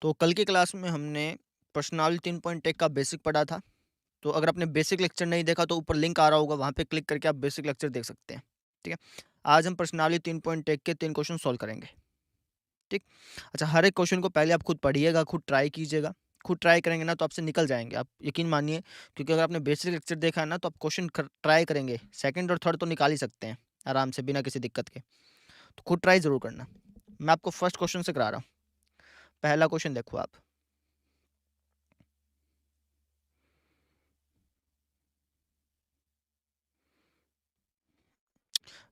तो कल की क्लास में हमने पर्सनालिटी 3.1 का बेसिक पढ़ा था। तो अगर आपने बेसिक लेक्चर नहीं देखा तो ऊपर लिंक आ रहा होगा, वहाँ पे क्लिक करके आप बेसिक लेक्चर देख सकते हैं। ठीक है? आज हम पर्सनालिटी 3.1 के 3 क्वेश्चन सॉल्व करेंगे। ठीक? अच्छा, हर एक क्वेश्चन को पहले आप खुद पढ़िएगा, खुद ट्राई कीजिएगा। खुद ट्राई करेंगे ना तो आपसे निकल जाएँगे, आप यकीन मानिए, क्योंकि अगर आपने बेसिक लेक्चर देखा है ना तो आप क्वेश्चन ट्राई करेंगे, सेकंड और थर्ड तो निकाल ही सकते हैं आराम से बिना किसी दिक्कत के। तो खुद ट्राई ज़रूर करना। मैं आपको फर्स्ट क्वेश्चन से करा रहा हूँ। पहला क्वेश्चन देखो आप।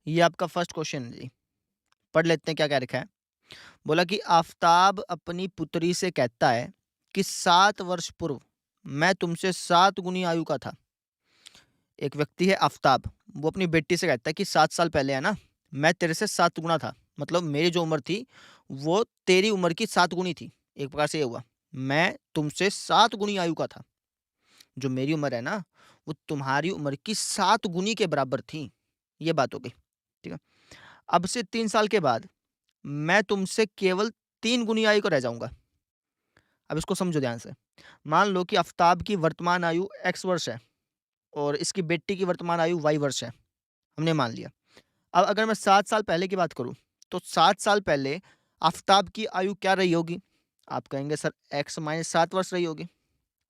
ये आपका फर्स्ट क्वेश्चन है जी। पढ़ लेते हैं क्या-क्या लिखा है। बोला कि आफ़ताब अपनी पुत्री से कहता है कि 7 वर्ष पूर्व मैं तुमसे 7 गुनी आयु का था। एक व्यक्ति है आफ़ताब, वो अपनी बेटी से कहता है कि 7 साल पहले है ना, मैं तेरे से 7 गुना था। मतलब मेरी जो उम्र थी, वो तेरी उम्र की 7 गुनी थी। एक प्रकार से ये हुआ, मैं तुमसे 7 गुनी आयु का था। जो मेरी उम्र है ना, वो तुम्हारी उम्र की 7 गुनी के बराबर थी। ये बात हो गई, ठीक है? अब से 3 साल के बाद मैं तुमसे केवल 3 गुनी आयु का रह जाऊँगा। अब इसको समझो ध्यान से। मान लो कि आफ़ताब की वर्तमान आयु एक्स वर्ष है और इसकी बेटी की वर्तमान आयु वाई वर्ष है। हमने मान लिया। अब अगर मैं 7 साल पहले की बात करूँ, तो 7 साल पहले आफ़ताब की आयु क्या रही होगी? आप कहेंगे सर एक्स माइनस 7 वर्ष रही होगी।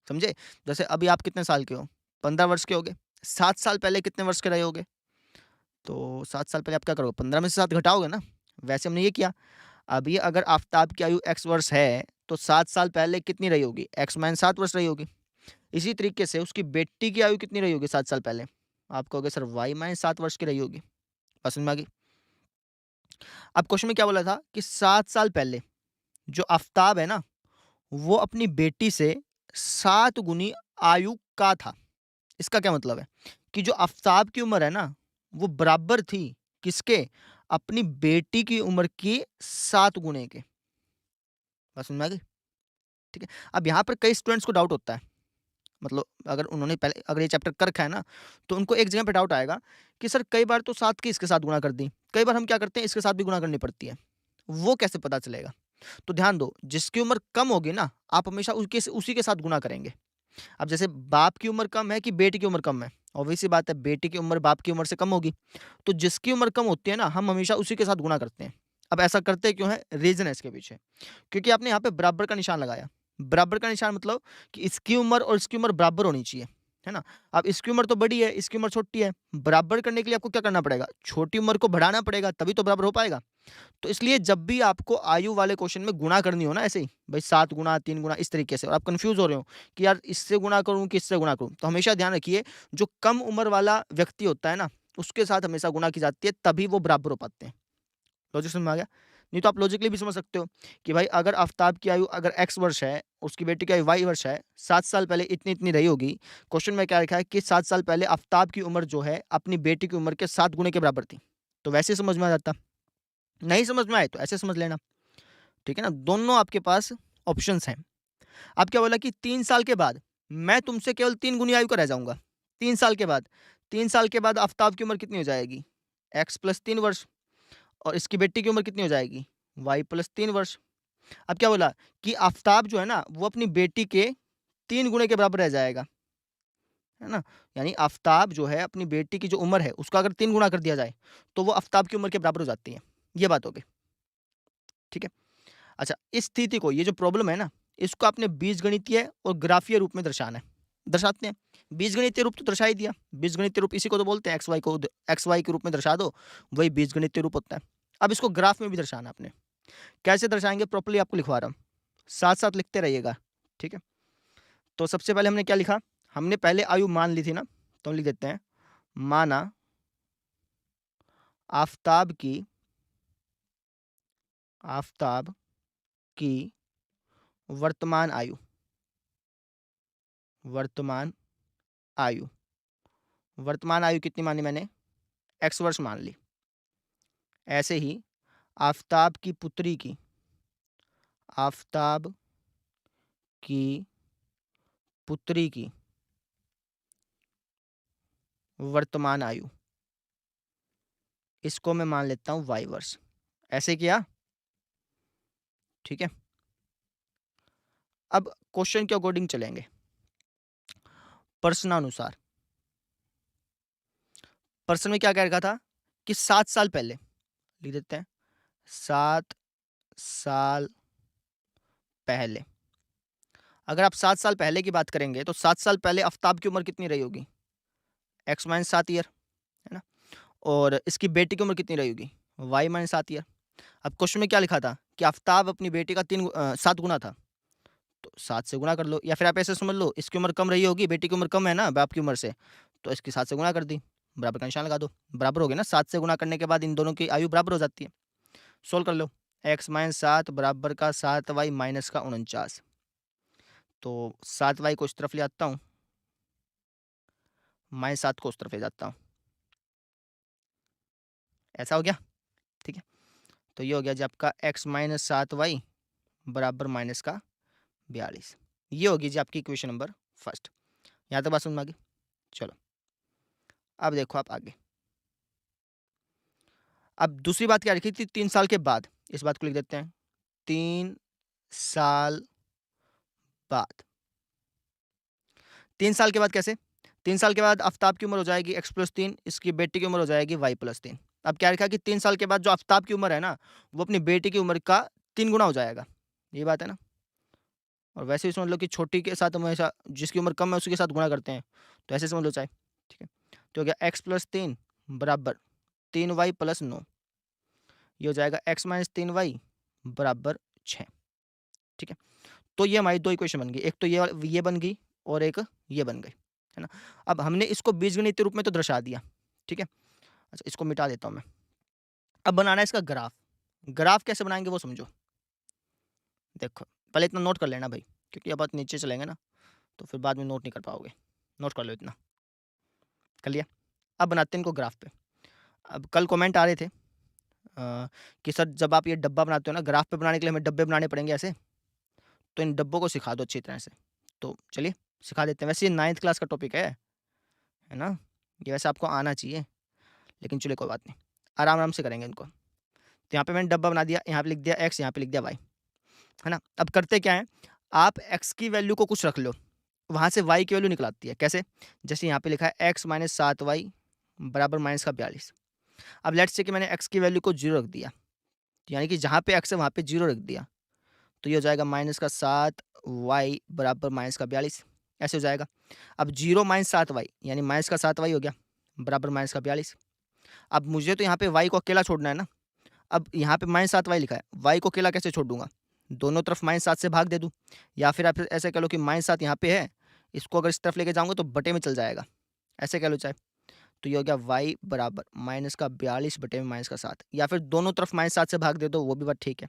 समझे? जैसे अभी आप कितने साल के हो? 15 वर्ष के होगे। 7 साल पहले कितने वर्ष के रहे होगे? तो 7 साल पहले आप क्या करोगे? 15 में से 7 घटाओगे ना? वैसे हमने ये किया। अभी अगर आफ़ताब की आयु एक्स वर्ष है, तो 7 साल पहले कितनी रही होगी? एक्स माइनस 7 वर्ष रही होगी। इसी तरीके से उसकी बेटी की आयु कितनी रही होगी 7 साल पहले? आप कहोगे सर वाई माइनस 7 वर्ष की रही होगी। बात समझ में आ गई? अब क्वेश्चन में क्या बोला था कि 7 साल पहले जो आफ़ताब है ना, वो अपनी बेटी से 7 गुनी आयु का था। इसका क्या मतलब है कि जो आफ़ताब की उम्र है ना, वो बराबर थी किसके? अपनी बेटी की उम्र की 7 गुने के। बात समझ में आ गई? ठीक है। अब यहाँ पर कई स्टूडेंट्स को डाउट होता है, मतलब अगर उन्होंने पहले अगर ये चैप्टर कर रखा है ना, तो उनको एक जगह पे डाउट आएगा कि सर कई बार तो 7 की इसके साथ गुणा कर दी, कई बार हम क्या करते हैं इसके साथ भी गुणा करनी पड़ती है, वो कैसे पता चलेगा? तो ध्यान दो, जिसकी उम्र कम होगी ना, आप हमेशा उसके उसी के साथ गुणा करेंगे। अब जैसे बाप की उम्र कम है कि बेटी की उम्र कम है, ऑब्वियस सी बात है बेटी की उम्र बाप की उम्र से कम होगी, तो जिसकी उम्र कम होती है ना, हम हमेशा उसी के साथ गुणा करते हैं। अब ऐसा करते क्यों है? रीज़न है इसके पीछे। क्योंकि आपने यहाँ पे बराबर का निशान लगाया। बराबर का निशान मतलब कि इसकी उम्र और इसकी उम्र बराबर होनी चाहिए, है ना? अब इसकी उम्र तो बड़ी है, इसकी उम्र छोटी है। बराबर करने के लिए आपको क्या करना पड़ेगा? छोटी उम्र को बढ़ाना पड़ेगा, तभी तो बराबर हो पाएगा। तो इसलिए जब भी आपको आयु वाले क्वेश्चन में गुणा करनी हो ना ऐसे ही, भई 7 गुणा, 3 गुणा इस तरीके से, और आप कन्फ्यूज़ हो रहे हो कि यार इससे गुणा करूँ कि इससे गुणा करूँ? तो हमेशा ध्यान रखिए, जो कम उम्र वाला व्यक्ति होता है ना, उसके साथ हमेशा गुणा की जाती है, तभी वो बराबर हो पाते हैं। लॉजिक समझ में आ गया? नहीं तो आप लॉजिकली भी समझ सकते हो कि भाई अगर आफ़ताब की आयु अगर एक्स वर्ष है, उसकी बेटी की आयु वाई वर्ष है, 7 साल पहले इतनी-इतनी रही होगी। क्वेश्चन में क्या लिखा है कि 7 साल पहले आफ़ताब की उम्र जो है, अपनी बेटी की उम्र के 7 गुने के बराबर थी। तो वैसे ही समझ में आ जाता। नहीं समझ में आए तो ऐसे समझ लेना, ठीक है ना? दोनों आपके पास ऑप्शंस हैं। अब क्या बोला कि 3 साल के बाद मैं तुमसे केवल 3 गुनी आयु का रह जाऊँगा। 3 साल के बाद, 3 साल के बाद आफ़ताब की उम्र कितनी हो जाएगी? एक्स प्लस 3 वर्ष, और इसकी बेटी की उम्र कितनी हो जाएगी? वाई प्लस 3 वर्ष। अब क्या बोला कि आफ़ताब जो है ना, वो अपनी बेटी के 3 गुने के बराबर रह जाएगा, है ना? यानी आफ़ताब जो है अपनी बेटी की जो उम्र है, उसका अगर 3 गुना कर दिया जाए, तो वो आफ़ताब की उम्र के बराबर हो जाती है। ये बात हो गई, ठीक है? अच्छा, इस स्थिति को, ये जो प्रॉब्लम है ना, इसको आपने बीजगणितीय और ग्राफीय रूप में दर्शाना है। दर्शाते हैं। बीजगणितीय रूप तो दर्शा ही दिया। बीजगणितीय रूप इसी को तो बोलते हैं, एक्स वाई के रूप में दर्शा दो, वही बीजगणितीय रूप होता है। अब इसको ग्राफ में भी दर्शाना है आपने। कैसे दर्शाएँगे प्रॉपर्ली आपको लिखवा रहा हूँ। साथ-साथ लिखते रहिएगा, ठीक है? तो सबसे पहले हमने क्या लिखा? हमने पहले आयु मान ली थी ना, तो हम लिख देते हैं, माना आफ़ताब की आफ़ताब की वर्तमान आयु, वर्तमान आयु, वर्तमान आयु कितनी मानी मैंने? एक्स वर्ष मान ली। ऐसे ही आफ़ताब की पुत्री की, आफ़ताब की पुत्री की वर्तमान आयु, इसको मैं मान लेता हूँ वाई वर्ष। ऐसे किया, ठीक है? अब क्वेश्चन के अकॉर्डिंग चलेंगे, प्रश्नानुसार। प्रश्न में क्या कह रखा था कि 7 साल पहले, लिख देते हैं 7 साल पहले। अगर आप 7 साल पहले की बात करेंगे तो 7 साल पहले आफ्ताब की उम्र कितनी रही होगी? x माइनस 7 ईयर, है ना? और इसकी बेटी की उम्र कितनी रही होगी? y minus 7 year. अब क्वेश्चन में क्या लिखा था कि आफ्ताब अपनी बेटी का 7 गुना था, तो 7 से गुना कर लो, या फिर आप ऐसे समझ लो इसकी उम्र कम रही होगी, बेटी की उम्र कम है ना बाप की उम्र से, तो इसकी 7 से गुना कर दी, बराबर का निशान लगा दो, बराबर हो गया ना। 7 से गुना करने के बाद इन दोनों की आयु बराबर हो जाती है। सोल्व कर लो, x माइनस 7 बराबर का 7y माइनस का 49। तो 7y को इस तरफ ले आता हूँ, माइनस 7 को उस तरफ ले जाता हूँ, ऐसा हो गया, ठीक है। तो ये हो गया जी आपका x माइनस 7y बराबर माइनस का 42। ये होगी जी आपकी इक्वेशन नंबर फर्स्ट। यहाँ तक बात समझ में आ गई? चलो अब देखो आप आगे। अब दूसरी बात क्या लिखी थी? 3 साल के बाद, इस बात को लिख देते हैं 3 साल बाद। 3 साल के बाद कैसे? 3 साल के बाद आफ्ताब की उम्र हो जाएगी x प्लस 3, इसकी बेटी की उम्र हो जाएगी y प्लस 3। अब क्या लिखा कि 3 साल के बाद जो आफ्ताब की उम्र है ना, वो अपनी बेटी की उम्र का 3 गुना हो जाएगा। ये बात है ना? और वैसे भी समझ लो कि छोटी के साथ हमेशा जिसकी उम्र कम है उसी के साथ गुणा करते हैं, तो ऐसे समझ लो चाहे, ठीक है। तो हो गया x प्लस 3 बराबर 3y प्लस 9। ये हो जाएगा x माइनस 3y बराबर 6, ठीक है। तो ये हमारी दो इक्वेशन बन गई, एक तो ये बन गई और एक ये बन गई, है ना। अब हमने इसको बीजगणितीय रूप में तो दर्शा दिया, ठीक है। अच्छा इसको मिटा देता हूँ मैं। अब बनाना है इसका ग्राफ। ग्राफ कैसे बनाएंगे वो समझो। देखो पहले इतना नोट कर लेना भाई, क्योंकि अब आप नीचे चलेंगे ना तो फिर बाद में नोट नहीं कर पाओगे। नोट कर लो, इतना कर लिया। अब बनाते हैं इनको ग्राफ पे। अब कल कमेंट आ रहे थे कि सर जब आप ये डब्बा बनाते हो ना, ग्राफ पे बनाने के लिए हमें डब्बे बनाने पड़ेंगे ऐसे, तो इन डब्बों को सिखा दो अच्छी तरह से। तो चलिए सिखा देते हैं। वैसे ये 9th क्लास का टॉपिक है ना, ये वैसे आपको आना चाहिए, लेकिन चलिए कोई बात नहीं, आराम आराम से करेंगे इनको। तो यहाँ पे मैंने डब्बा बना दिया, यहाँ पे लिख दिया x, यहाँ पे लिख दिया y, है ना। अब करते क्या है, आप x की वैल्यू को कुछ रख लो, वहाँ से y की वैल्यू निकल आती है। कैसे? जैसे यहाँ पे लिखा है x माइनस 7y बराबर माइनस का 42। अब लेट्स से कि मैंने x की वैल्यू को 0 रख दिया, यानी कि जहाँ पे x है वहाँ पे 0 रख दिया, तो ये हो जाएगा माइनस का 7y बराबर माइनस का 42, ऐसे हो जाएगा। अब 0 माइनस 7y यानी माइनस का 7y हो गया बराबर माइनस का 42। अब मुझे तो यहाँ पे y को अकेला छोड़ना है ना। अब यहाँ पे माइनस 7y लिखा है, y को अकेला कैसे छोड़ दूंगा? दोनों तरफ माइनस 7 से भाग दे दूँ, या फिर आप ऐसे कह लो कि माइनस 7 यहाँ पे है, इसको अगर इस तरफ लेके जाऊँगा तो बटे में चल जाएगा, ऐसे कह लो चाहे। तो ये हो गया y बराबर माइनस का 42 बटे में माइनस का 7, या फिर दोनों तरफ माइनस 7 से भाग दे दो, वो भी बात ठीक है।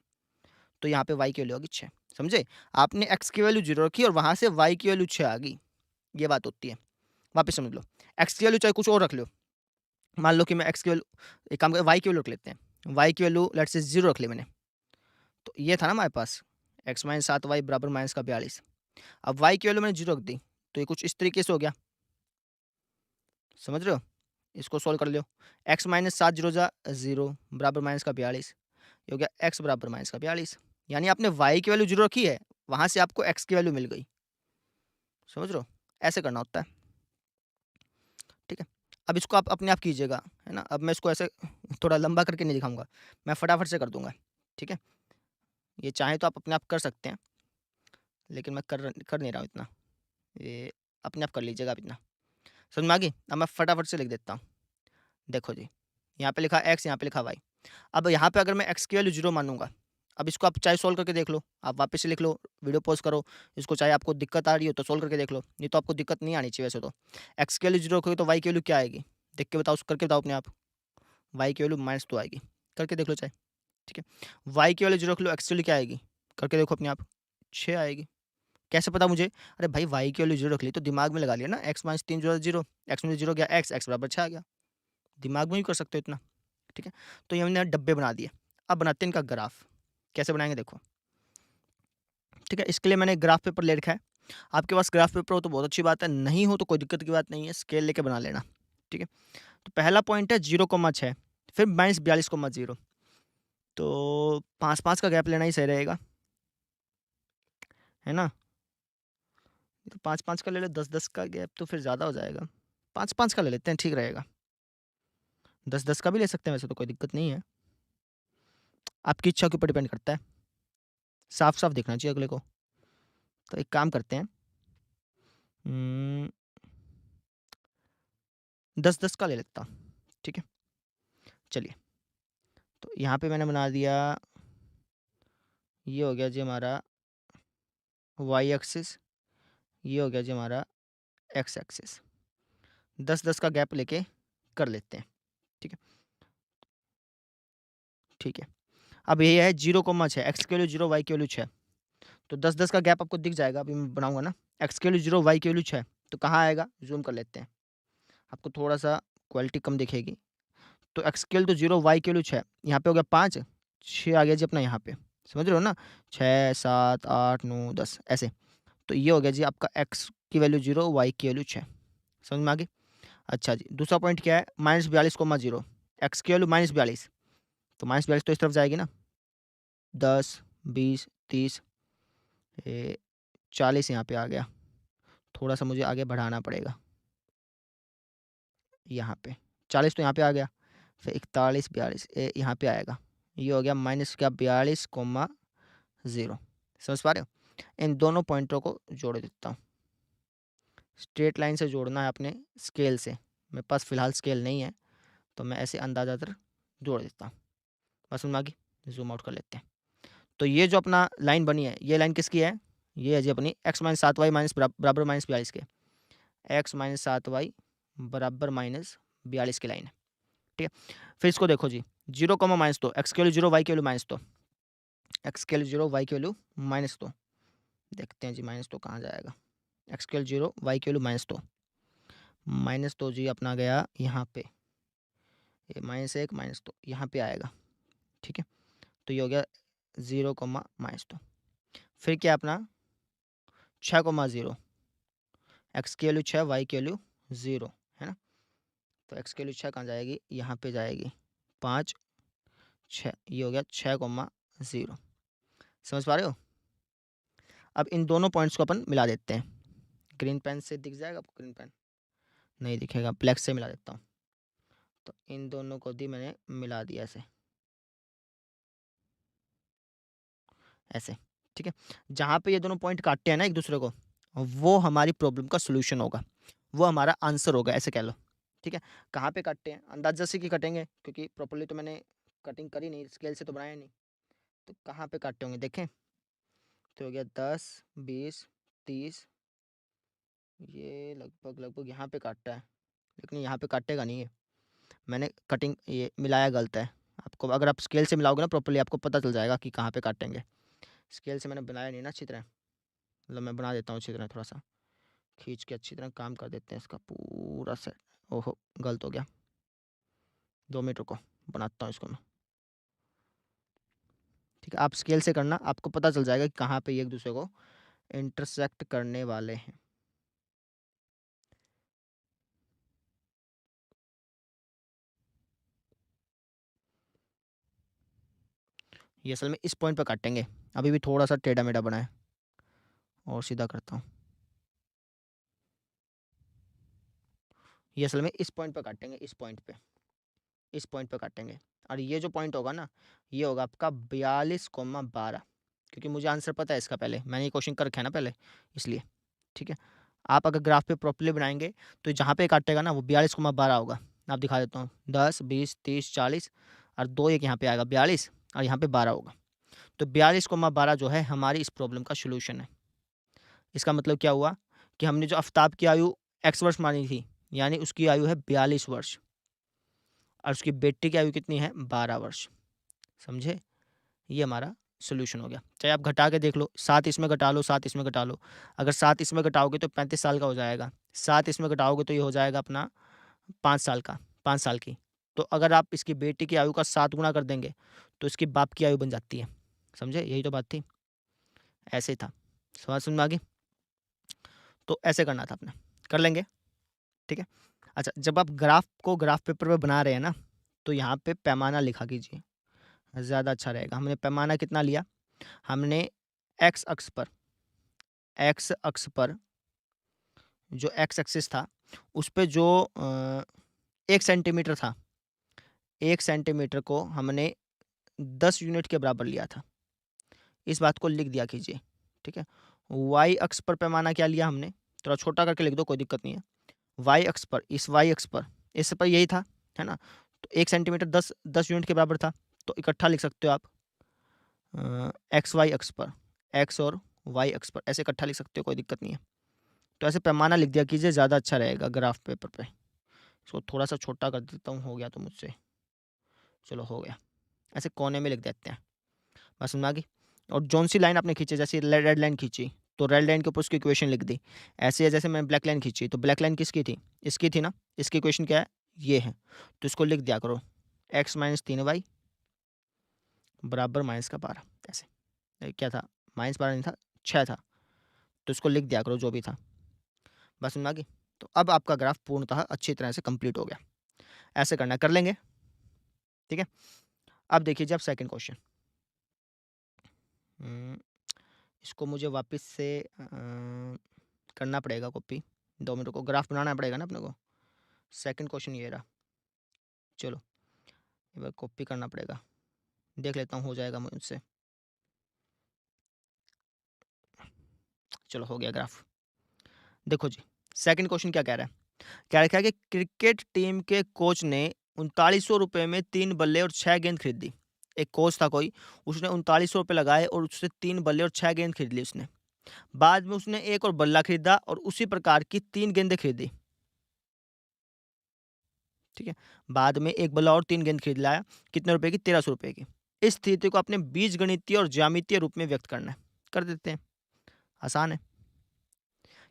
तो यहाँ पे y की वैल्यू होगी 6, समझे? आपने x की वैल्यू 0 रखी और वहाँ से y की वैल्यू 6 आ गई, ये बात होती है। वापस समझ लो, x की वैल्यू चाहे कुछ और रख लो, मान लो कि मैं x की वैल्यू, एक काम कर y की वैल्यू रख लेते हैं, y की वैल्यू लेट्स से 0 रख ली मैंने, तो ये था ना हमारे पास x माइनस 7y बराबर माइनस का 42। अब y की वैल्यू मैंने 0 रख दी, तो ये कुछ इस तरीके से हो गया, समझ रहे हो? इसको सोल्व कर लो, x माइनस 7 जीरो जा 0 बराबर माइनस का 42, ये हो गया x बराबर माइनस का 42। यानी आपने y की वैल्यू 0 रखी है, वहाँ से आपको x की वैल्यू मिल गई, समझ रहे हो? ऐसे करना होता है, ठीक है। अब इसको आप अपने आप कीजिएगा, है ना। अब मैं इसको ऐसे थोड़ा लंबा करके नहीं दिखाऊंगा, मैं फटाफट से कर दूंगा, ठीक है। ये चाहे तो आप अपने आप कर सकते हैं, लेकिन मैं कर नहीं रहा हूँ इतना, ये अपने आप कर लीजिएगा आप इतना। समझ में आ गई? अब मैं फटाफट से लिख देता हूँ। देखो जी, यहाँ पे लिखा x, यहाँ पे लिखा y। अब यहाँ पे अगर मैं x की वैल्यू 0 मानूंगा, अब इसको आप चाहे सोल्व करके देख लो, आप वापस से लिख लो, वीडियो पॉज करो इसको, चाहे आपको दिक्कत आ रही हो तो सोल्व करके देख लो, नहीं तो आपको दिक्कत नहीं आनी चाहिए। वैसे तो x की वैल्यू 0 रखोगे तो y की वैल्यू क्या आएगी? देख के बताओ, करके बताओ अपने आप। y की वैल्यू -2 आएगी, करके देख लो चाहे, ठीक है। y की वैल्यू 0 रख लो, x की वैल्यू क्या आएगी? करके देखो अपने आप, 6 आएगी। कैसे पता मुझे? अरे भाई y की वैल्यू 0 रख ली तो दिमाग में लगा लिया ना, x माइनस 3 0, x में 0 गया x बराबर 6 आ गया, दिमाग में भी कर सकते हो इतना, ठीक है। तो ये हमने डब्बे बना दिए। अब बनाते हैं इनका ग्राफ। कैसे बनाएंगे देखो, ठीक है। इसके लिए मैंने ग्राफ पेपर ले रखा है, आपके पास ग्राफ पेपर हो तो बहुत अच्छी बात है, नहीं हो तो कोई दिक्कत की बात नहीं है, स्केल लेके बना लेना, ठीक है। तो पहला पॉइंट है 0,6, फिर -42,0, तो 5-5 का गैप लेना ही सही रहेगा, है ना। तो 5-5 का ले लो, 10-10 का गैप तो फिर ज़्यादा हो जाएगा। 5-5 का ले लेते हैं, ठीक रहेगा। 10-10 का भी ले सकते हैं, वैसे तो कोई दिक्कत नहीं है। आपकी इच्छा के ऊपर डिपेंड करता है। साफ-साफ दिखना चाहिए अगले को। तो एक काम करते हैं, 10-10 का ले लेता हूँ, ठीक है? चलिए, तो यहाँ पे मैंने बना दिया, ये हो गया जी हमारा वाई एक्सिस, ये हो गया जी हमारा एक्स एक्सिस। 10-10 का गैप लेके कर लेते हैं, ठीक है? ठीक है। अब ये है 0,6, एक्स की वैल्यू 0, वाई की वैल्यू 6। तो 10-10 का गैप आपको दिख जाएगा, अभी मैं बनाऊँगा ना। एक्स की वैल्यू 0, वाई की वैल्यू 6, तो कहाँ आएगा? ज़ूम कर लेते हैं। आपको थोड़ा-सा क्वालिटी कम दिखेगी। तो एक्स की वैल्यू तो 0, वाई की वैल्यू 6, यहाँ पे हो गया 5, 6 आ गया जी अपना यहाँ पे। समझ रहे हो ना? 6, 7, 8, 9, 10 ऐसे। तो ये हो गया जी आपका एक्स की वैल्यू 0, वाई की वैल्यू 6। समझ में आ गई? अच्छा जी, दूसरा पॉइंट क्या है? -42,0, एक्स की वैल्यू -42, तो -42 तो इस तरफ जाएगी ना। 10, 20, 30, 40 यहाँ पे आ गया। थोड़ा-सा मुझे आगे बढ़ाना पड़ेगा। यहाँ पे 40 तो यहाँ पे आ गया, फिर 41, 42 यहाँ पे आएगा। ये हो गया माइनस क्या 42,0। समझ पा रहे हो? इन दोनों पॉइंटों को जोड़ देता हूँ। स्ट्रेट लाइन से जोड़ना है अपने स्केल से। मेरे पास फ़िलहाल स्केल नहीं है, तो मैं ऐसे अंदाज़ातर जोड़ देता हूँ। बस समझ में आ गई? ज़ूम आउट कर लेते हैं। तो ये जो अपना लाइन बनी है, ये लाइन किसकी है? ये है जी अपनी x-7y बराबर -42 के। x-7y बराबर -42 की लाइन है, ठीक है? फिर इसको देखो जी, 0, -2, एक्स की वैल्यू 0, वाई की वैल्यू -2, एक्स की वैल्यू 0, वाई की वैल्यू -2। देखते हैं जी -2 कहाँ जाएगा? एक्स की वैल्यू 0, वाई की वैल्यू -2, -2 जी अपना गया यहाँ पे, ये -1, -2 यहाँ पे आएगा, ठीक है? तो ये हो गया 0, -2। फिर क्या अपना 6,0, एक्स की वैल्यू 6, वाई की वैल्यू 0, है ना? तो एक्स की वैल्यू 6 कहाँ जाएगी? यहाँ पे जाएगी 5, 6, ये हो गया 6,0। समझ पा रहे हो? अब इन दोनों पॉइंट्स को अपन मिला देते हैं। ग्रीन पेन से दिख जाएगा आपको? ग्रीन पेन नहीं दिखेगा, ब्लैक से मिला देता हूँ। तो इन दोनों को दी मैंने मिला दिया ऐसे, ऐसे, ठीक है? जहाँ पे ये दोनों पॉइंट काटते हैं ना एक दूसरे को, वो हमारी प्रॉब्लम का सॉल्यूशन होगा, वो हमारा आंसर होगा, ऐसे कह लो, ठीक है? कहाँ पे काटते हैं? अंदाज़ा से कि कटेंगे, क्योंकि प्रॉपर्ली तो मैंने कटिंग करी नहीं, स्केल से तो बनाया नहीं। तो कहाँ पे काटते होंगे देखें? तो हो गया 10, 20, 30, ये लगभग यहाँ पे काटता है, लेकिन यहाँ पे काटेगा नहीं ये। मैंने कटिंग ये मिलाया गलत है। आपको अगर आप स्केल से मिलाओगे ना प्रॉपर्ली, आपको पता चल जाएगा कि कहाँ पे काटेंगे। स्केल से मैंने बनाया नहीं ना अच्छी तरह, मतलब मैं बना देता हूँ अच्छी तरह, थोड़ा-सा खींच के अच्छी तरह काम कर देते हैं इसका पूरा सेट। ओहो! गलत हो गया। 2 मिनट रुको, बनाता हूँ इसको मैं। ठीक है, आप स्केल से करना, आपको पता चल जाएगा कि कहाँ पे ये एक-दूसरे को इंटरसेक्ट करने वाले हैं। ये असल में इस पॉइंट पे काटेंगे। अभी भी थोड़ा-सा टेढ़ा-मेढ़ा बना है, और सीधा करता हूँ। ये असल में इस पॉइंट पे काटेंगे, इस पॉइंट पे। इस पॉइंट पे काटेंगे, और ये जो पॉइंट होगा ना, ये होगा आपका 42,12, क्योंकि मुझे आंसर पता है इसका पहले, मैंने ये क्वेश्चन कर रखा है ना पहले, इसलिए, ठीक है? आप अगर ग्राफ पे प्रॉपर्ली बनाएँगे, तो जहाँ पे काटेगा ना वो 42,12 होगा। आप दिखा देता हूँ, 10, 20, 30, 40 और 2 एक यहाँ पे आएगा 42, और यहाँ पे 12 होगा। तो 42,12 जो है हमारी इस प्रॉब्लम का सॉल्यूशन है। इसका मतलब क्या हुआ कि हमने जो आफ़ताब की आयु x वर्ष मानी थी, यानी उसकी आयु है 42 वर्ष, और उसकी बेटी की आयु कितनी है? 12 वर्ष। समझे? ये हमारा सॉल्यूशन हो गया। चाहे आप घटा के देख लो, 7 इसमें घटा लो, 7 इसमें घटा लो। अगर 7 इसमें घटाओगे तो 35 साल का हो जाएगा। 7 इसमें घटाओगे तो ये हो जाएगा अपना 5 साल का, 5 साल की। तो अगर आप इसकी बेटी की आयु का 7 गुना कर देंगे, तो इसके बाप की आयु बन जाती है। समझे? यही तो बात थी। ऐसे ही था। समझ में आ गई? तो ऐसे करना था आपने। कर लेंगे, ठीक है? अच्छा, जब आप ग्राफ को ग्राफ पेपर पे बना रहे हैं ना, तो यहाँ पे पैमाना लिखा कीजिए, ज़्यादा अच्छा रहेगा। हमने पैमाना कितना लिया? हमने एक्स अक्ष पर जो एक्स एक्सिस था उस पे जो 1 सेंटीमीटर था, 1 सेंटीमीटर को हमने 10 यूनिट के बराबर लिया था। इस बात को लिख दिया कीजिए, ठीक है? वाई अक्ष पर पैमाना क्या लिया हमने? थोड़ा छोटा करके लिख दो, कोई दिक्कत नहीं है। वाई अक्ष पर, इस वाई अक्ष पर, इस पर यही था, है ना? तो 1 सेंटीमीटर 10 यूनिट के बराबर था, तो इकट्ठा लिख सकते हो आप एक्स वाई अक्ष पर, एक्स और वाई अक्ष पर, ऐसे इकट्ठा लिख सकते हो, कोई दिक्कत नहीं है। तो ऐसे पैमाना लिख दिया कीजिए, ज़्यादा अच्छा रहेगा ग्राफ पेपर पे। इसको थोड़ा सा छोटा कर देता हूँ, हो गया तो मुझसे, चलो हो गया। ऐसे कोने में लिख देते हैं, बस समझ आ गई। और जौन सी लाइन आपने खींची, जैसे रेड लाइन खींची तो रेड लाइन के ऊपर उसकी इक्वेशन लिख दी। ऐसे है जैसे मैं ब्लैक लाइन खींची तो ब्लैक लाइन किसकी थी? इसकी थी ना। इसकी इक्वेशन क्या है? ये है। तो इसको लिख दिया करो, एक्स माइनस 3y बराबर -12। ऐसे क्या था? -12 नहीं था, 6 था। तो इसको लिख दिया करो जो भी था, बस समझ आ गई। तो अब आपका ग्राफ पूर्णतः अच्छी तरह से कंप्लीट हो गया। ऐसे करना, कर लेंगे, ठीक है? अब देखिए जी आप सेकंड क्वेश्चन। इसको मुझे वापस से करना पड़ेगा कॉपी, 2 मिनट को, ग्राफ बनाना पड़ेगा ना अपने को। सेकंड क्वेश्चन ये रहा, चलो एक बार कॉपी करना पड़ेगा, देख लेता हूँ हो जाएगा मुझसे। चलो हो गया ग्राफ। देखो जी, सेकंड क्वेश्चन क्या कह रहा है? क्या रखा है कि क्रिकेट टीम के कोच ने 3900 रुपये में 3 बल्ले और 6 गेंद खरीद ली। एक कोच था कोई, उसने 3900 रुपये लगाए और उससे 3 बल्ले और 6 गेंद खरीद ली उसने। बाद में उसने एक और बल्ला खरीदा और उसी प्रकार की 3 गेंदें खरीदी, ठीक है? बाद में एक बल्ला और 3 गेंद खरीद लाया, कितने रुपए की? 1300 रुपये की। इस स्थिति को अपने बीजगणितीय और ज्यामितीय रूप में व्यक्त करना है। कर देते हैं, आसान है।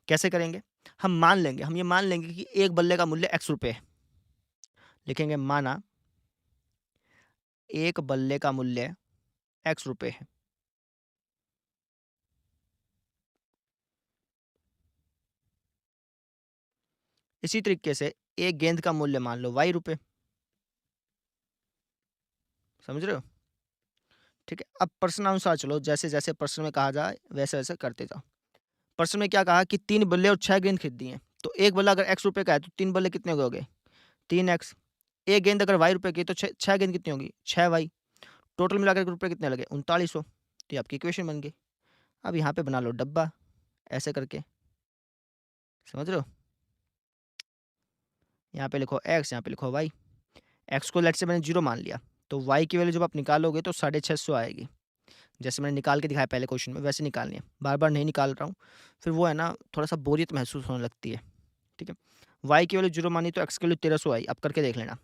कैसे करेंगे? हम मान लेंगे, हम ये मान लेंगे कि एक बल्ले का मूल्य x रुपये है। लिखेंगे माना एक बल्ले का मूल्य x रुपये है। इसी तरीके से एक गेंद का मूल्य मान लो y रुपये। समझ रहे हो? ठीक है। अब प्रश्न अनुसार चलो, जैसे जैसे प्रश्न में कहा जाए वैसे वैसे करते जाओ। प्रश्न में क्या कहा कि 3 बल्ले और 6 गेंद खरीदी हैं। तो एक बल्ला अगर x रुपये का है तो 3 बल्ले कितने हो गए? 3x। एक गेंद अगर y रुपये की तो 6 गेंद कितनी होगी? 6y। टोटल मिलाकर के रुपये कितने लगे? 3900। तो ये आपकी इक्वेशन बन गई। अब यहाँ पे बना लो डब्बा, ऐसे करके, समझ रहे हो? यहाँ पे लिखो x, यहाँ पे लिखो y। x को लेट से मैंने 0 मान लिया, तो y की वैल्यू जब आप निकालोगे तो 650 आएगी। जैसे मैंने निकाल के दिखाया पहले क्वेश्चन में, वैसे निकालनी है। बार-बार नहीं निकाल रहा हूँ, फिर वो है ना, थोड़ा-सा बोरियत महसूस होने लगती है, ठीक है? y की वैल्यू 0 मानी तो x की वैल्यू 1300 आई। अब करके देख लेना।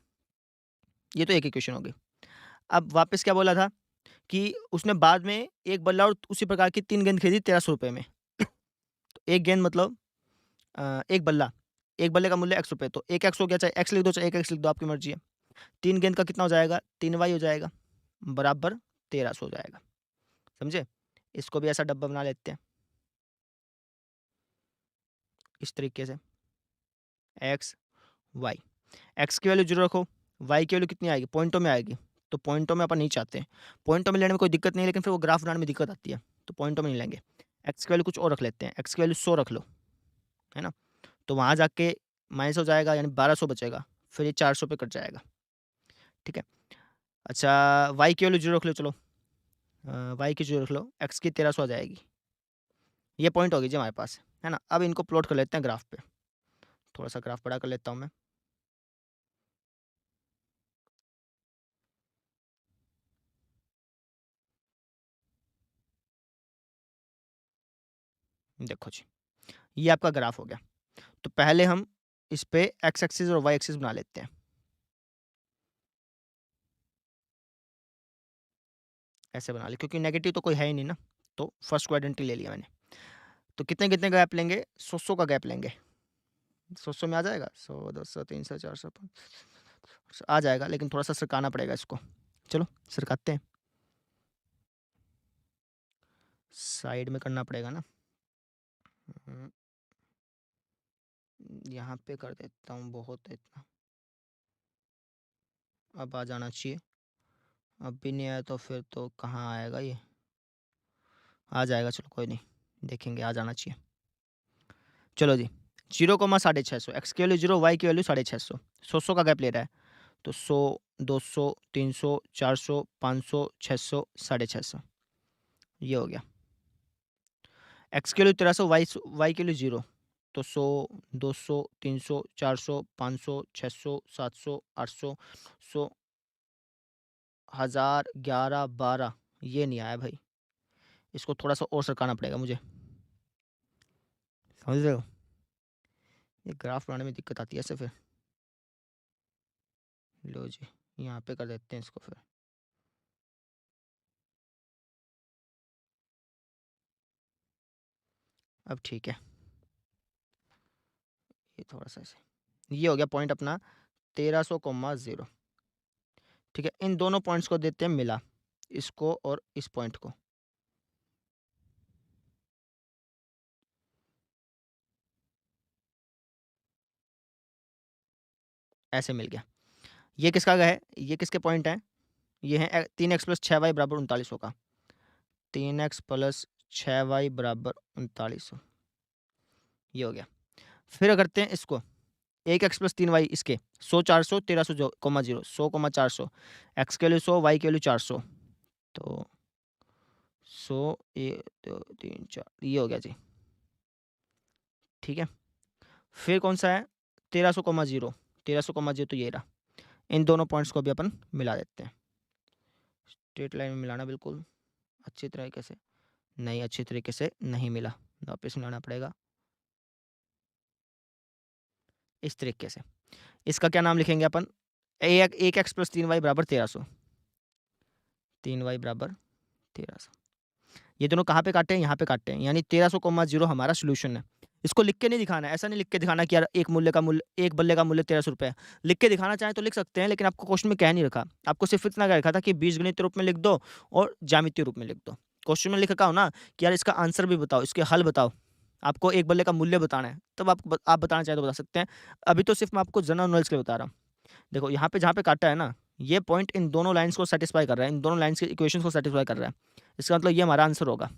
ये तो एक इक्वेशन हो गई। अब वापस क्या बोला था कि उसने बाद में एक बल्ला और उसी प्रकार की 3 गेंद खरीदी 1300 रुपये में। तो एक गेंद मतलब एक बल्ला, एक बल्ले का मूल्य x रुपये, तो 1 x हो गया, चाहे x लिख दो चाहे 1 x लिख दो, आपकी मर्ज़ी है। 3 गेंद का कितना हो जाएगा? 3y हो जाएगा, बराबर 1300 हो जाएगा। समझे? इसको भी ऐसा डब्बा बना लेते हैं, इस तरीके से, x, y। x की वैल्यू 0 रखो, y की वैल्यू कितनी आएगी? पॉइंटों में आएगी, तो पॉइंटों में अपन नहीं चाहते हैं। पॉइंटों में लेने में कोई दिक्कत नहीं है, लेकिन फिर वो ग्राफ बनाने में दिक्कत आती है, तो पॉइंटों में नहीं लेंगे। x की वैल्यू कुछ और रख लेते हैं, x की वैल्यू 100 रख लो, है ना? तो वहाँ जाके माइनस हो जाएगा, यानी 1200 बचेगा, फिर ये 400 पे कट जाएगा, ठीक है? अच्छा, y की वैल्यू 0 रख लो, चलो y की 0 रख लो, x की 1300 आ जाएगी। ये पॉइंट होगी जी हमारे पास, है ना? अब इनको प्लॉट कर लेते हैं ग्राफ पे। थोड़ा-सा ग्राफ बड़ा कर लेता हूँ मैं। देखो जी, ये आपका ग्राफ हो गया। तो पहले हम इस पे एक्स एक्सिस और वाई एक्सिस बना लेते हैं। ऐसे बना लिया, क्योंकि नेगेटिव तो कोई है ही नहीं ना, तो फर्स्ट क्वाड्रेंट ले लिया मैंने। तो कितने-कितने गैप लेंगे? 100-100 का गैप लेंगे। 100-100 में आ जाएगा? 100, 200, 300, 400, 500 आ जाएगा, लेकिन थोड़ा-सा सरकाना पड़ेगा इसको। चलो सरकाते हैं। साइड में करना पड़ेगा ना। हुँ, यहाँ पे कर देता हूँ, बहुत है इतना। अब आ जाना चाहिए। अब भी नहीं आया तो फिर तो कहाँ आएगा ये? आ जाएगा, चलो कोई नहीं, देखेंगे, आ जाना चाहिए। चलो जी, 0,650, एक्स की वैल्यू 0, वाई की वैल्यू 650, 100 का गैप ले रहा है। तो 100, 200, 300, 400, 500, 600, 650, ये हो गया। एक्स की वैल्यू 1300, वाई की वैल्यू 0, तो 100, 200, 300, 400, 500, 600, 700, 800, 100, 1000, 11, 12, ये नहीं आया भाई। इसको थोड़ा सा और सरकाना पड़ेगा मुझे, समझ रहे हो? ये ग्राफ बनाने में दिक्कत आती है ऐसे फिर। लो जी, यहाँ पे कर देते हैं इसको फिर। अब ठीक है, ये थोड़ा सा ऐसे, ये हो गया पॉइंट अपना 1300,0। ठीक है, इन दोनों पॉइंट्स को देते हैं मिला, इसको और इस पॉइंट को। ऐसे मिल गया। ये किसका है? ये किसके पॉइंट हैं? ये हैं 3x प्लस 6y बराबर 3900 का। 3x प्लस 6y बराबर 3900, ये हो गया। फिर करते हैं इसको 1x प्लस 3y, इसके 100, 400, 1300, 0, 100, 400, एक्स के लिए 100, वाई के लिए 400, तो 100, 1, 2, 3, 4, ये हो गया जी। ठीक है, फिर कौन सा है? 1300,0, 1300,0 तो ये रहा। इन दोनों पॉइंट्स को भी अपन मिला देते हैं। स्ट्रेट लाइन में मिलाना बिल्कुल अच्छी तरीके से, नहीं अच्छी तरीके से नहीं मिला, वापस मिलाना पड़ेगा इस तरीके से। इसका क्या नाम लिखेंगे अपन? 1x प्लस 3y बराबर 1300, 3y बराबर 1300। ये दोनों कहाँ पे काटे हैं? यहाँ पे काटे हैं, यानी 1300,0 हमारा सोल्यूशन है। इसको लिख के नहीं दिखाना है, ऐसा नहीं लिख के दिखाना कि यार एक बल्ले का मूल्य 1300 है। लिख के दिखाना चाहें तो लिख सकते हैं, लेकिन आपको क्वेश्चन में कह नहीं रखा। आपको सिर्फ इतना कह रखा था कि बीजगणितीय रूप में लिख दो और ज्यामितीय रूप में लिख दो। क्वेश्चन में लिख रखा हो ना कि यार इसका आंसर भी बताओ, इसके हल बताओ, आपको एक बल्ले का मूल्य बताना है, तब आप बताना चाहें तो बता सकते हैं। अभी तो सिर्फ मैं आपको जनरल नॉलेज के लिए बता रहा हूँ। देखो यहाँ पे जहाँ पे काटा है ना, ये पॉइंट इन दोनों लाइन्स को सेटिस्फाई कर रहा है, इन दोनों लाइन्स के इक्वेशंस को सेटिस्फाई कर रहा है। इसका मतलब ये हमारा आंसर होगा।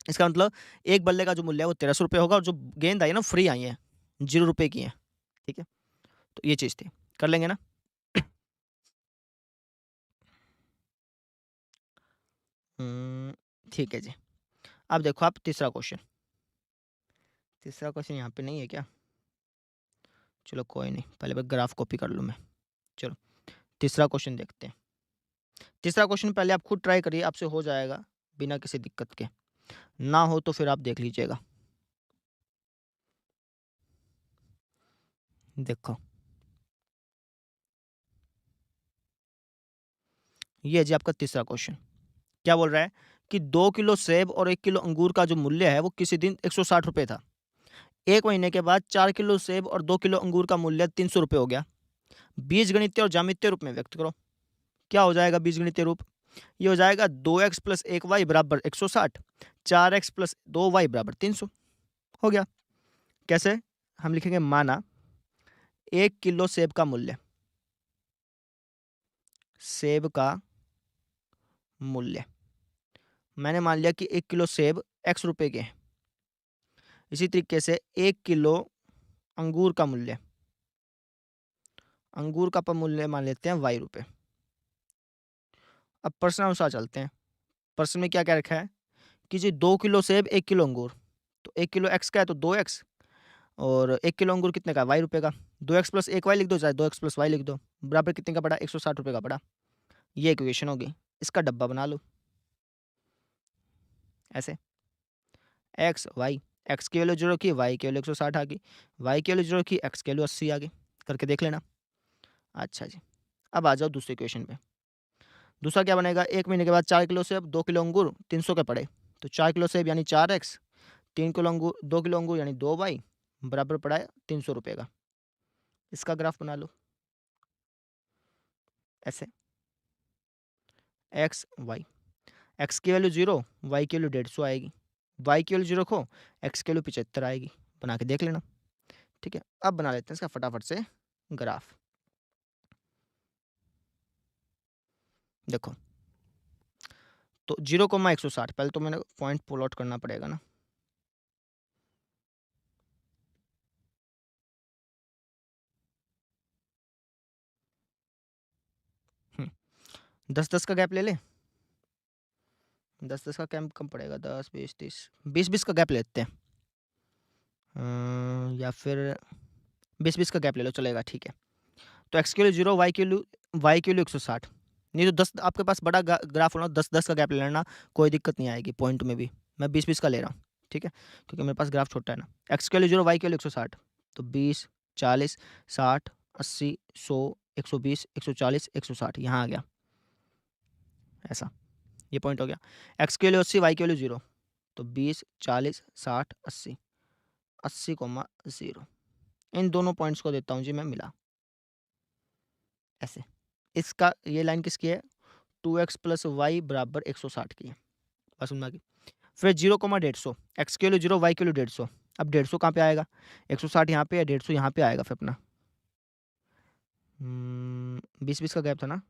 इसका मतलब एक बल्ले का जो मूल्य है वो 1300 होगा, और जो गेंद आई है ना फ्री आई है, 0 की है। ठीक है, तो ये चीज़ थी, कर लेंगे ना? ठीक है जी। अब देखो आप तीसरा क्वेश्चन, तीसरा क्वेश्चन यहाँ पे नहीं है क्या? चलो कोई नहीं, पहले मैं ग्राफ कॉपी कर लूँ मैं। चलो तीसरा क्वेश्चन देखते हैं। तीसरा क्वेश्चन पहले आप खुद ट्राई करिए, आपसे हो जाएगा बिना किसी दिक्कत के, ना हो तो फिर आप देख लीजिएगा। देखो ये जी आपका तीसरा क्वेश्चन। क्या बोल रहा है कि 2 किलो सेब और 1 किलो अंगूर का जो मूल्य है वो किसी दिन 160 था। 1 महीने के बाद 4 किलो सेब और 2 किलो अंगूर का मूल्य 300 हो गया। बीजगणितीय और ज्यामितीय रूप में व्यक्त करो। क्या हो जाएगा बीजगणितीय रूप? ये हो जाएगा 2x प्लस 1y बराबर 160, 4x प्लस 2y बराबर 300। हो गया। कैसे? हम लिखेंगे माना 1 किलो सेब का मूल्य, सेब का मूल्य मैंने मान लिया कि 1 किलो सेब x रुपए के हैं। इसी तरीके से 1 किलो अंगूर का मूल्य, अंगूर का मूल्य मान लेते हैं y रुपए। अब प्रश्न अनुसार चलते हैं। प्रश्न में क्या क्या रखा है कि जी 2 किलो सेब 1 किलो अंगूर, तो 1 किलो x का है तो 2x, और 1 किलो अंगूर कितने का? y रुपए का। 2x प्लस 1y लिख दो, चाहे 2x प्लस y लिख दो, बराबर कितने का पड़ा? 160 का पड़ा। ये इक्वेशन होगी। इसका डब्बा बना लो ऐसे, एक्स वाई, एक्स की वैल्यू 0 की, वाई की वैल्यू 160 आ गई, वाई की वैल्यू 0 की, एक्स की वैल्यू 80 आ गई। करके देख लेना। अच्छा जी, अब आ जाओ दूसरे क्वेश्चन पे। दूसरा क्या बनेगा? 1 महीने के बाद 4 किलो सेब 2 किलो अंगूर 300 के पड़े, तो 4 किलो सेब यानी 4x, 3 किलो अंगूर 2 किलो अंगूर यानी 2y बराबर पड़ा है 300 का। इसका ग्राफ बना लो ऐसे, एक्स वाई, एक्स की वैल्यू 0, वाई की वैल्यू 150 आएगी, वाई की वैल्यू 0 रखो, एक्स की वैल्यू 75 आएगी। बना के देख लेना। ठीक है, अब बना लेते हैं इसका फटाफट से ग्राफ। देखो तो 0,160, पहले तो मैंने पॉइंट पुल आउट करना पड़ेगा ना। 10-10 का गैप ले ले। 10-10 का कम कम पड़ेगा, 10 20 30 20-20 का गैप लेते हैं। या फिर 20-20 का गैप ले लो, चलेगा, ठीक है। तो एक्स के लिए 0, वाई के लिए 160। नहीं तो 10 आपके पास बड़ा ग्राफ होना, 10-10 का गैप ले लेना, कोई दिक्कत नहीं आएगी पॉइंट में भी। मैं 20-20 का ले रहा हूँ, ठीक है, क्योंकि मेरे पास ग्राफ छोटा है ना। एक्स के लिए 0, वाई के लिए 160, तो 20 40 60 80 100 120 140 160 यहाँ आ गया, ऐसा ये पॉइंट हो गया। एक्स के लिए 80, वाई के लिए 0, तो 20 40 60 80 80,0। इन दोनों पॉइंट्स को देता हूँ जी मैं मिला, ऐसे। इसका ये लाइन किसकी है? 2x प्लस वाई बराबर 160 की है, बस समझ में आ गई। फिर 0,150, एक्स के लिए 0, वाई के लिए 150। अब 150 कहाँ पे आएगा? 160 यहाँ पे है, 150 यहाँ पे आएगा फिर अपना। 20-20 का गैप था ना।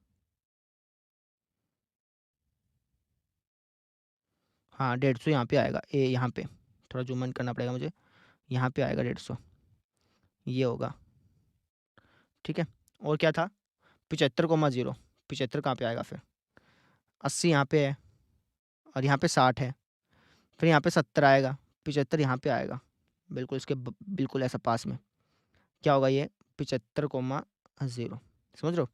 हाँ 150 यहाँ पे आएगा, ए यहाँ पे थोड़ा जूम इन करना पड़ेगा मुझे, यहाँ पे आएगा 150, ये होगा, ठीक है। और क्या था? 75,0, 75 कहाँ पे आएगा फिर? 80 यहाँ पे है, और यहाँ पे 60 है, फिर यहाँ पे 70 आएगा, 75 यहाँ पे आएगा, बिल्कुल इसके बिल्कुल ऐसा पास में। क्या होगा ये? 75,0। समझ रहे हो?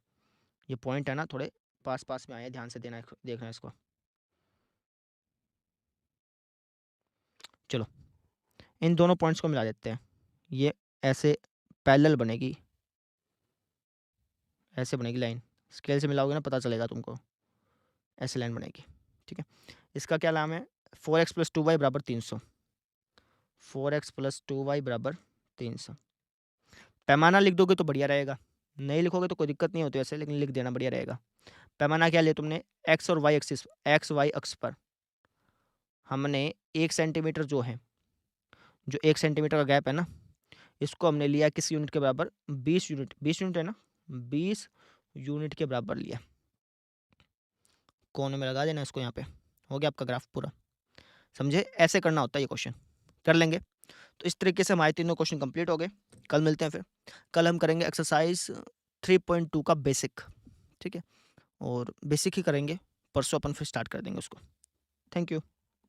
ये पॉइंट है ना, थोड़े पास पास में आए, ध्यान से देखना इसको। चलो इन दोनों पॉइंट्स को मिला देते हैं, ये ऐसे पैरेलल बनेगी, ऐसे बनेगी लाइन। स्केल से मिलाओगे ना पता चलेगा तुमको, ऐसे लाइन बनेगी, ठीक है। इसका क्या नाम है? 4x प्लस 2y बराबर 300। 4x प्लस 2y बराबर 300। पैमाना लिख दोगे तो बढ़िया रहेगा, नहीं लिखोगे तो कोई दिक्कत नहीं होती ऐसे, लेकिन लिख देना बढ़िया रहेगा। पैमाना क्या लिया तुमने? एक्स और वाई एक्सिस, एक्स वाई अक्ष पर हमने 1 सेंटीमीटर जो है, जो 1 सेंटीमीटर का गैप है ना, इसको हमने लिया किस यूनिट के बराबर? 20 यूनिट। 20 यूनिट है ना, 20 यूनिट के बराबर लिया। कोने में लगा देना इसको, यहाँ पे हो गया आपका ग्राफ पूरा। समझे? ऐसे करना होता है ये क्वेश्चन, कर लेंगे। तो इस तरीके से हमारे तीनों क्वेश्चन कंप्लीट हो गए। कल मिलते हैं फिर, कल हम करेंगे एक्सरसाइज 3.2 का बेसिक, ठीक है, और बेसिक ही करेंगे, परसों अपन फिर स्टार्ट कर देंगे उसको। Thank you.